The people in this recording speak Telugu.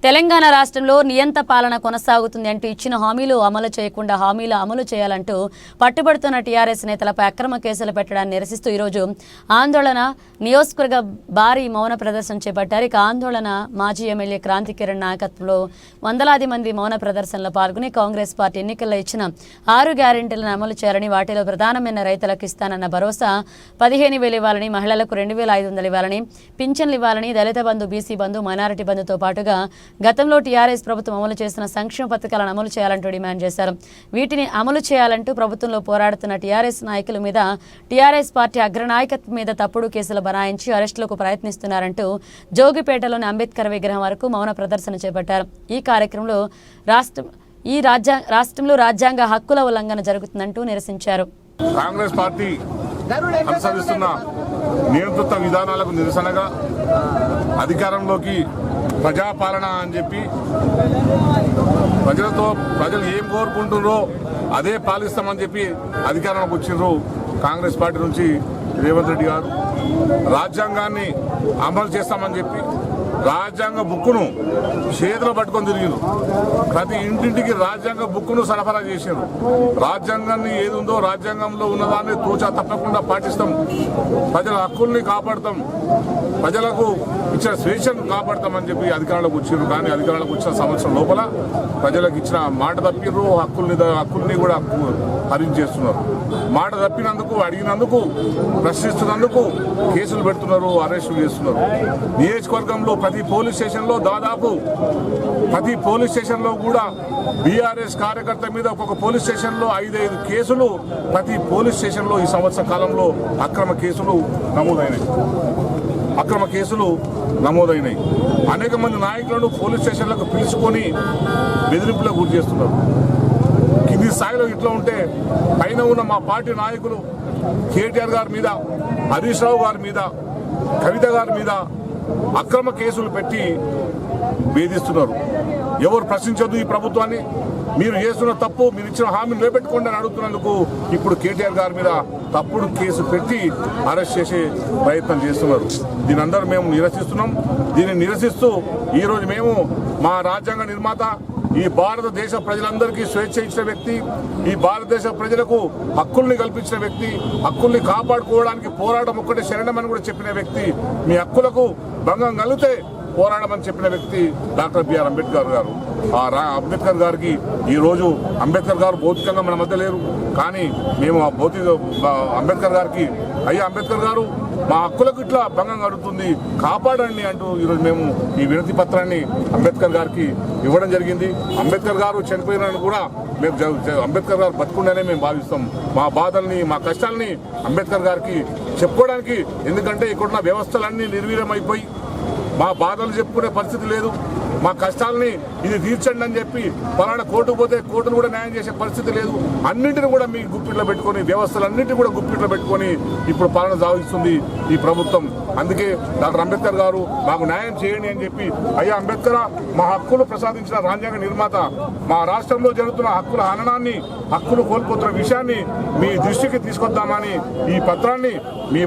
తెలంగాణ రాష్ట్రంలో నియంత పాలన కొనసాగుతుంది అంటూ ఇచ్చిన హామీలు అమలు చేయకుండా హామీలు అమలు చేయాలంటూ పట్టుబడుతున్న టీఆర్ఎస్ నేతలపై అక్రమ కేసులు పెట్టడాన్ని నిరసిస్తూ ఈరోజు ఆందోళన నియోజకవర్గ భారీ మౌన ప్రదర్శన చేపట్టారు. ఇక ఆందోళన మాజీ ఎమ్మెల్యే క్రాంతి కిరణ్ నాయకత్వంలో వందలాది మంది మౌన ప్రదర్శనలో పాల్గొని కాంగ్రెస్ పార్టీ ఎన్నికల్లో ఇచ్చిన 6 గ్యారెంటీలను అమలు చేయాలని, వాటిలో ప్రధానమైన రైతులకు ఇస్తానన్న భరోసా 15,000 ఇవ్వాలని, మహిళలకు 2,500 ఇవ్వాలని, పింఛన్లు ఇవ్వాలని, దళిత బంధు, బీసీ బంధు, మైనారిటీ బంధుతో పాటుగా గతంలో టీఆర్ఎస్ ప్రభుత్వం అమలు చేసిన సంక్షేమ పథకాలను అమలు చేయాలంటూ డిమాండ్ చేశారు. వీటిని అమలు చేయాలంటూ ప్రభుత్వంలో పోరాడుతున్న టీఆర్ఎస్ నాయకుల మీద, టీఆర్ఎస్ పార్టీ అగ్రనాయకత్వం మీద తప్పుడు కేసులు బనాయించి అరెస్టులకు ప్రయత్నిస్తున్నారంటూ జోగిపేటలోని అంబేద్కర్ విగ్రహం వరకు మౌన ప్రదర్శన చేపట్టారు. ఈ కార్యక్రమంలో రాష్ట్రంలో రాజ్యాంగ హక్కుల ఉల్లంఘన జరుగుతుందంటూ నిరసించారు. కాంగ్రెస్ పార్టీ అనుసరిస్తున్న నియంతృత్వ విధానాలకు నిరసనగా అధికారంలోకి ప్రజాపాలన అని చెప్పి ప్రజలు ఏం కోరుకుంటున్నారో అదే పాలిస్తామని చెప్పి అధికారంలోకి వచ్చిండ్రు. కాంగ్రెస్ పార్టీ నుంచి రేవంత్ రెడ్డి గారు రాజ్యాంగాన్ని అమలు చేస్తామని చెప్పి రాజ్యాంగ బుక్కును చేతిలో పట్టుకొని తిరిగిండ్రు. ప్రతి ఇంటింటికి రాజ్యాంగ బుక్కును సరఫరా చేశారు. రాజ్యాంగాన్ని ఏది ఉందో రాజ్యాంగంలో ఉన్నదాన్ని తూచా తప్పకుండా పాటిస్తాం, ప్రజల హక్కుల్ని కాపాడతాం, ప్రజలకు ఇచ్చిన స్వేచ్ఛను కాపాడతామని చెప్పి అధికారంలోకి వచ్చిండ్రు. కానీ అధికారంలోకి వచ్చిన సంవత్సరం లోపల ప్రజలకు ఇచ్చిన మాట తప్పిర్రు, హక్కుల్ని కూడా హరించేస్తున్నారు. మాట తప్పినందుకు, అడిగినందుకు, ప్రశ్నిస్తున్నందుకు కేసులు పెడుతున్నారు, అరెస్టులు చేస్తున్నారు. నియోజకవర్గంలో ప్రతి పోలీస్ స్టేషన్లో దాదాపు ప్రతి పోలీస్ స్టేషన్లో కూడా బీఆర్ఎస్ కార్యకర్త మీద ఒక్కొక్క పోలీస్ స్టేషన్లో 5 కేసులు ప్రతి పోలీస్ స్టేషన్లో ఈ సంవత్సర కాలంలో అక్రమ కేసులు నమోదైనాయి. అనేక మంది నాయకులను పోలీస్ స్టేషన్లకు పిలుచుకొని బెదిరింపులకు గురి చేస్తున్నారు. కింది స్థాయిలో ఇట్లా ఉంటే పైన ఉన్న మా పార్టీ నాయకులు కేటీఆర్ గారి మీద, హరీష్ రావు గారి మీద, కవిత గారి మీద అక్రమ కేసులు పెట్టి వేధిస్తున్నారు. ఎవరు ప్రశ్నించొద్దు ఈ ప్రభుత్వాన్ని, మీరు చేస్తున్న తప్పు, మీరు ఇచ్చిన హామీని నిలబెట్టుకోండి అని అడుగుతున్నందుకు ఇప్పుడు కేటీఆర్ గారి మీద తప్పుడు కేసు పెట్టి అరెస్ట్ చేసే ప్రయత్నం చేస్తున్నారు. దీని అందరూ మేము నిరసిస్తున్నాం. దీన్ని నిరసిస్తూ ఈరోజు మేము మా రాజ్యాంగ నిర్మాత, ఈ భారతదేశ ప్రజలందరికీ స్వేచ్ఛ ఇచ్చిన వ్యక్తి, ఈ భారతదేశ ప్రజలకు హక్కుల్ని కల్పించిన వ్యక్తి, హక్కుల్ని కాపాడుకోవడానికి పోరాటం ఒక్కటే శరణమని కూడా చెప్పిన వ్యక్తి, మీ హక్కులకు భంగం కలిగితే పోరాడమని చెప్పిన వ్యక్తి డాక్టర్ బిఆర్ అంబేద్కర్ గారు. అంబేద్కర్ గారికి ఈరోజు అంబేద్కర్ గారు భౌతికంగా మన మధ్య లేరు, కానీ మేము ఆ అంబేద్కర్ గారికి, అయ్యా అంబేద్కర్ గారు మా హక్కులకు ఇట్లా భంగం కలుగుతుంది, కాపాడండి అంటూ ఈరోజు మేము ఈ వినతి పత్రాన్ని అంబేద్కర్ గారికి ఇవ్వడం జరిగింది. అంబేద్కర్ గారు చనిపోయినని కూడా మేము అంబేద్కర్ గారు బతుకుండానే మేము భావిస్తాం. మా బాధల్ని, మా కష్టాలని అంబేద్కర్ గారికి చెప్పుకోవడానికి, ఎందుకంటే ఇక్కడున్న వ్యవస్థలన్నీ నిర్వీర్యమైపోయి మా బాధలు చెప్పుకునే పరిస్థితి లేదు. మా కష్టాలని ఇది తీర్చండి అని చెప్పి పలానా కోర్టుకు పోతే కోర్టును కూడా న్యాయం చేసే పరిస్థితి లేదు. అన్నింటిని కూడా మీ గుప్పిట్లో పెట్టుకొని, వ్యవస్థలన్నింటినీ కూడా గుప్పిట్లో పెట్టుకొని ఇప్పుడు పాలన సాగిస్తుంది ఈ ప్రభుత్వం. అందుకే డాక్టర్ అంబేద్కర్ గారు మాకు న్యాయం చేయండి అని చెప్పి, అయ్యా అంబేద్కర్ మా హక్కులు ప్రసాదించిన రాజ్యాంగ నిర్మాత, మా రాష్ట్రంలో జరుగుతున్న హక్కుల హననాన్ని, హక్కులు కోల్పోతున్న విషయాన్ని మీ దృష్టికి తీసుకొద్దామని ఈ పత్రాన్ని మీ